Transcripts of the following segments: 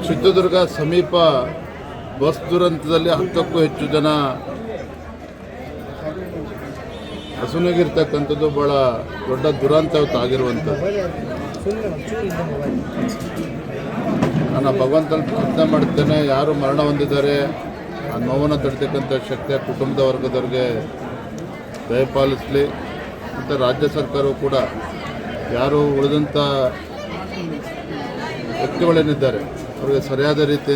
ಚಿತ್ರದುರ್ಗ ಸಮೀಪ ಬಸ್ ದುರಂತದಲ್ಲಿ 10ಕ್ಕೂ ಹೆಚ್ಚು ಜನ ಹಸುನಗಿರ್ತಕ್ಕಂಥದ್ದು ಭಾಳ ದೊಡ್ಡ ದುರಂತ ಆಗಿರುವಂಥದ್ದು. ನಾನು ಭಗವಂತನ ಪ್ರಾರ್ಥನೆ ಮಾಡ್ತೇನೆ, ಯಾರು ಮರಣ ಹೊಂದಿದ್ದಾರೆ ಆ ನೋವನ್ನು ತಡಿತಕ್ಕಂಥ ಶಕ್ತಿಯ ಕುಟುಂಬದ ವರ್ಗದವ್ರಿಗೆ ದಯಪಾಲಿಸಲಿ. ಮತ್ತು ರಾಜ್ಯ ಸರ್ಕಾರವು ಕೂಡ ಯಾರು ಉಳಿದಂಥ ವ್ಯಕ್ತಿಗಳೇನಿದ್ದಾರೆ ಅವರಿಗೆ ಸರಿಯಾದ ರೀತಿ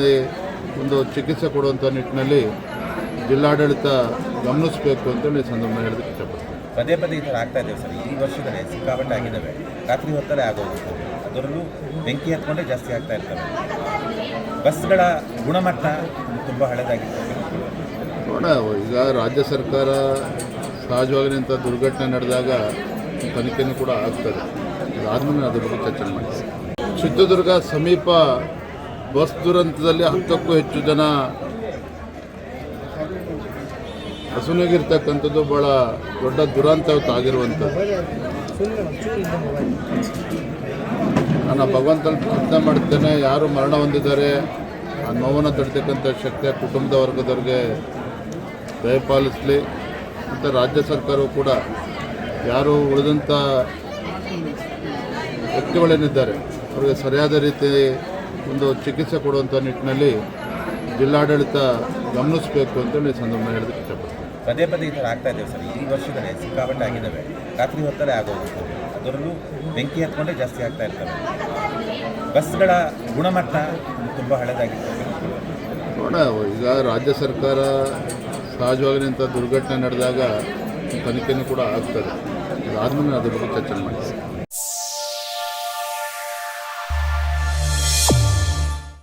ಒಂದು ಚಿಕಿತ್ಸೆ ಕೊಡುವಂಥ ನಿಟ್ಟಿನಲ್ಲಿ ಜಿಲ್ಲಾಡಳಿತ ಗಮನಿಸಬೇಕು ಅಂತೇಳಿ ಸಂದರ್ಭ ಹೇಳೋದಕ್ಕೆ ಇಷ್ಟಪಡ್ತೀನಿ. ಪದೇ ಪದೇ ಈ ಥರ ಆಗ್ತಾ ಇದ್ದೇವೆ ಸರ್. ಈ ವರ್ಷದಲ್ಲಿ ಸಿಕ್ಕಾಪಟ್ಟೆ ಆಗಿದ್ದಾವೆ. ರಾತ್ರಿ ಹೊತ್ತಲ್ಲೇ ಆಗೋದು, ಅದರಲ್ಲೂ ಬೆಂಕಿ ಹತ್ಕೊಂಡೇ ಜಾಸ್ತಿ ಆಗ್ತಾ ಇರ್ತವೆ. ಬಸ್ಗಳ ಗುಣಮಟ್ಟ ತುಂಬ ಹಳೆದಾಗಿದೆ. ನೋಡ, ಈಗ ರಾಜ್ಯ ಸರ್ಕಾರ ಸಹಜವಾಗಿ ಇಂಥ ದುರ್ಘಟನೆ ನಡೆದಾಗ ತನಿಖೆನೂ ಕೂಡ ಆಗ್ತದೆ. ಅದಾದ್ಮೇಲೆ ಅದ್ರ ಬಗ್ಗೆ ಚರ್ಚೆ ಮಾಡ್ತೀವಿ. ಚಿತ್ರದುರ್ಗ ಸಮೀಪ ಬಸ್ ದುರಂತದಲ್ಲಿ 10ಕ್ಕೂ ಹೆಚ್ಚು ಜನ ಹಸುನಗಿರ್ತಕ್ಕಂಥದ್ದು ಭಾಳ ದೊಡ್ಡ ದುರಂತ ಆಗಿರುವಂಥದ್ದು. ನಾನು ಭಗವಂತನ ಪ್ರಾರ್ಥನೆ ಮಾಡ್ತೇನೆ, ಯಾರು ಮರಣ ಹೊಂದಿದ್ದಾರೆ ಆ ನೋವನ್ನು ತಡಿತಕ್ಕಂಥ ಶಕ್ತಿಯ ಕುಟುಂಬದ ವರ್ಗದವ್ರಿಗೆ ದಯಪಾಲಿಸಲಿ. ಮತ್ತು ರಾಜ್ಯ ಸರ್ಕಾರವು ಕೂಡ ಯಾರು ಉಳಿದಂಥ ವ್ಯಕ್ತಿಗಳೇನಿದ್ದಾರೆ ಅವರಿಗೆ ಸರಿಯಾದ ರೀತಿ ಒಂದು ಚಿಕಿತ್ಸೆ ಕೊಡುವಂಥ ನಿಟ್ಟಿನಲ್ಲಿ ಜಿಲ್ಲಾಡಳಿತ ಗಮನಿಸಬೇಕು ಅಂತೇಳಿ ಸಂದರ್ಭ ಹೇಳೋದಕ್ಕೆ ಇಷ್ಟಪಡ್ತೀನಿ. ಪದೇ ಪದೇ ಈ ಥರ ಆಗ್ತಾ ಇದ್ದೇವೆ ಸರ್. ಈ ವರ್ಷದಲ್ಲಿ ಸಿಕ್ಕಾಪಟ್ಟೆ ಆಗಿದ್ದಾವೆ. ರಾತ್ರಿ ಹೊತ್ತಲ್ಲೇ ಆಗೋದು, ಅದರಲ್ಲೂ ಬೆಂಕಿ ಹತ್ಕೊಂಡೇ ಜಾಸ್ತಿ ಆಗ್ತಾ ಇರ್ತವೆ. ಬಸ್ಗಳ ಗುಣಮಟ್ಟ ತುಂಬ ಹಳೆದಾಗಿದೆ. ನೋಡ, ಈಗ ರಾಜ್ಯ ಸರ್ಕಾರ ಸಹಜವಾಗಿ ಇಂಥ ದುರ್ಘಟನೆ ನಡೆದಾಗ ತನಿಖೆನೂ ಕೂಡ ಆಗ್ತದೆ. ಅದಾದ್ಮೇಲೆ ಅದ್ರ ಬಗ್ಗೆ ಚರ್ಚೆ ಮಾಡ್ತೀವಿ.